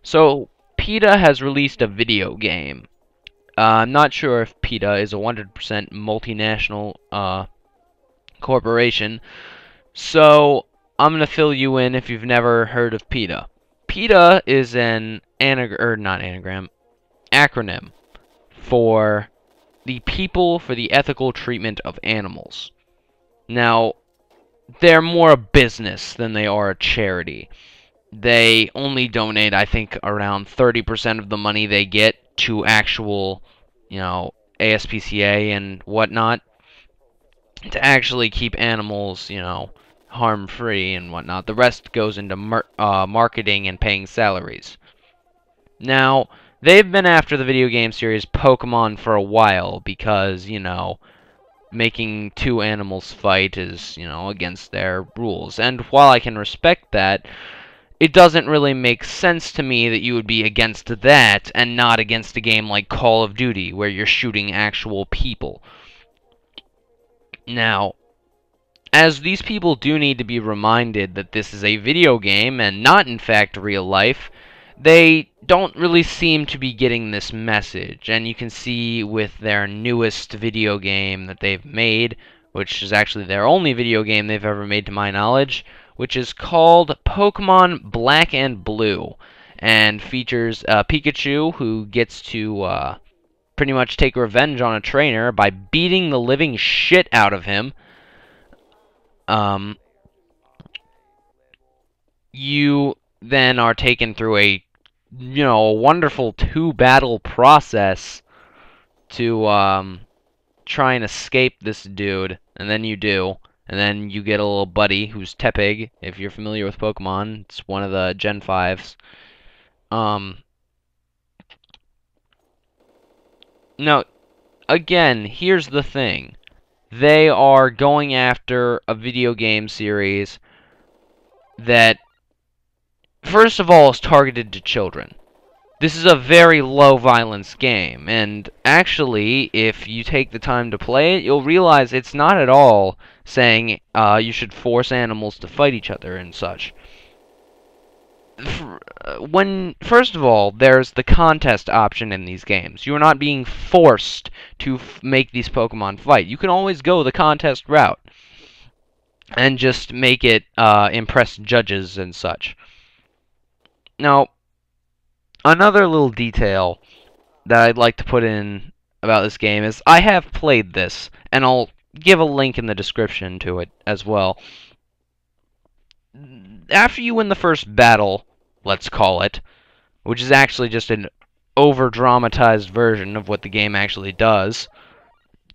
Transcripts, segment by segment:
So, PETA has released a video game. I'm not sure if PETA is a 100% multinational corporation, so I'm gonna fill you in if you've never heard of PETA. PETA is an acronym for the People for the Ethical Treatment of Animals. Now, they're more a business than they are a charity. They only donate, I think, around 30% of the money they get to actual, ASPCA and whatnot, to actually keep animals, harm-free and whatnot. The rest goes into marketing and paying salaries. Now, they've been after the video game series Pokemon for a while because, making two animals fight is, against their rules. And while I can respect that, it doesn't really make sense to me that you would be against that and not against a game like Call of Duty, where you're shooting actual people. Now, as these people do need to be reminded that this is a video game and not, in fact, real life, they don't really seem to be getting this message. And you can see with their newest video game that they've made, which is actually their only video game they've ever made to my knowledge, which is called Pokemon Black and Blue, and features Pikachu, who gets to pretty much take revenge on a trainer by beating the living shit out of him. You then are taken through a wonderful two-battle process to try and escape this dude, and then you do. And then you get a little buddy who's Tepig, if you're familiar with Pokemon. It's one of the Gen 5s. Now, again, here's the thing. They are going after a video game series that, first of all, is targeted to children. This is a very low-violence game, and actually, if you take the time to play it, you'll realize it's not at all saying you should force animals to fight each other and such. First of all, there's the contest option in these games. You are not being forced to make these Pokemon fight. You can always go the contest route and just make it impress judges and such. Now, another little detail that I'd like to put in about this game is I have played this, and I'll give a link in the description to it as well. After you win the first battle, let's call it, which is actually just an over-dramatized version of what the game actually does,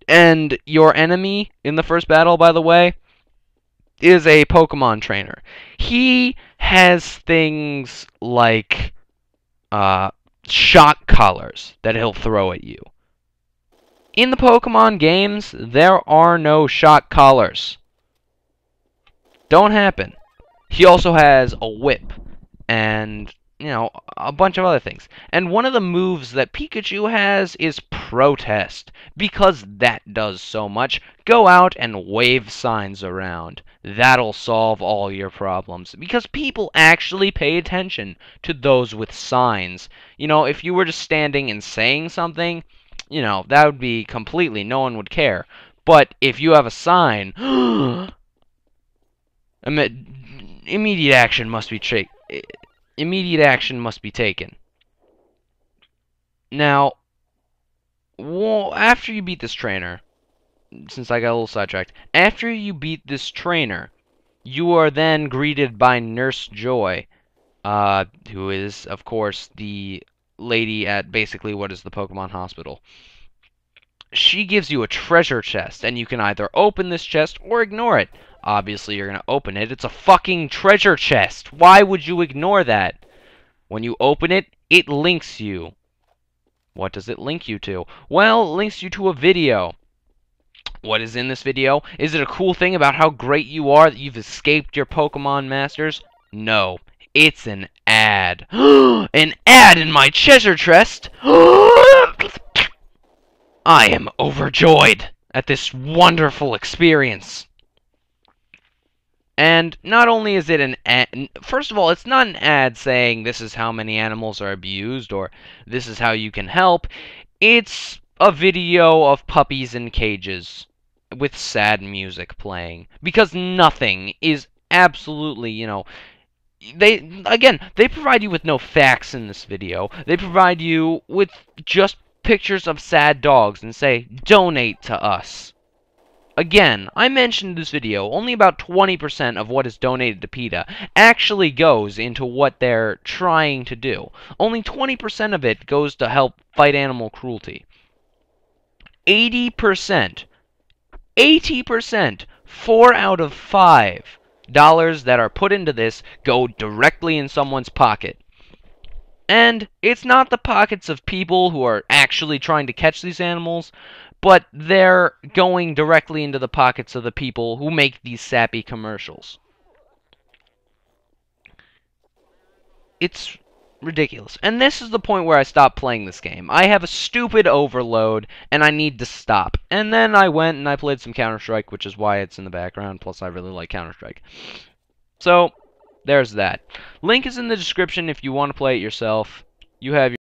and your enemy in the first battle, by the way, is a Pokemon trainer. He has things like shock collars that he'll throw at you. In the Pokemon games, there are no shock collars. Don't happen. He also has a whip and, a bunch of other things. And one of the moves that Pikachu has is protest. Because that does so much, go out and wave signs around. That'll solve all your problems. Because people actually pay attention to those with signs. If you were just standing and saying something, that would be completely, no one would care. But if you have a sign, immediate action must be taken. Now, after you beat this trainer, since I got a little sidetracked, after you beat this trainer, you are then greeted by Nurse Joy, who is, of course, the lady at basically what is the Pokemon Hospital. She gives you a treasure chest, and you can either open this chest or ignore it. Obviously, you're going to open it. It's a fucking treasure chest. Why would you ignore that? When you open it, it links you. What does it link you to? Well, it links you to a video. What is in this video? Is it a cool thing about how great you are that you've escaped your Pokemon Masters? No. It's an ad. An ad in my treasure chest? I am overjoyed at this wonderful experience. And not only is it an ad, first of all, it's not an ad saying this is how many animals are abused or this is how you can help. It's a video of puppies in cages with sad music playing. Because nothing is absolutely, they provide you with no facts in this video. They provide you with just pictures of sad dogs and say, donate to us. Again, I mentioned in this video, only about 20% of what is donated to PETA actually goes into what they're trying to do. Only 20% of it goes to help fight animal cruelty. 80%, 80%, 4 out of 5 dollars that are put into this go directly in someone's pocket. And it's not the pockets of people who are actually trying to catch these animals, but they're going directly into the pockets of the people who make these sappy commercials. It's ridiculous. And this is the point where I stopped playing this game. I have a stupid overload, and I need to stop. And then I went and I played some Counter-Strike, which is why it's in the background, plus I really like Counter-Strike. So, there's that. Link is in the description if you want to play it yourself. You have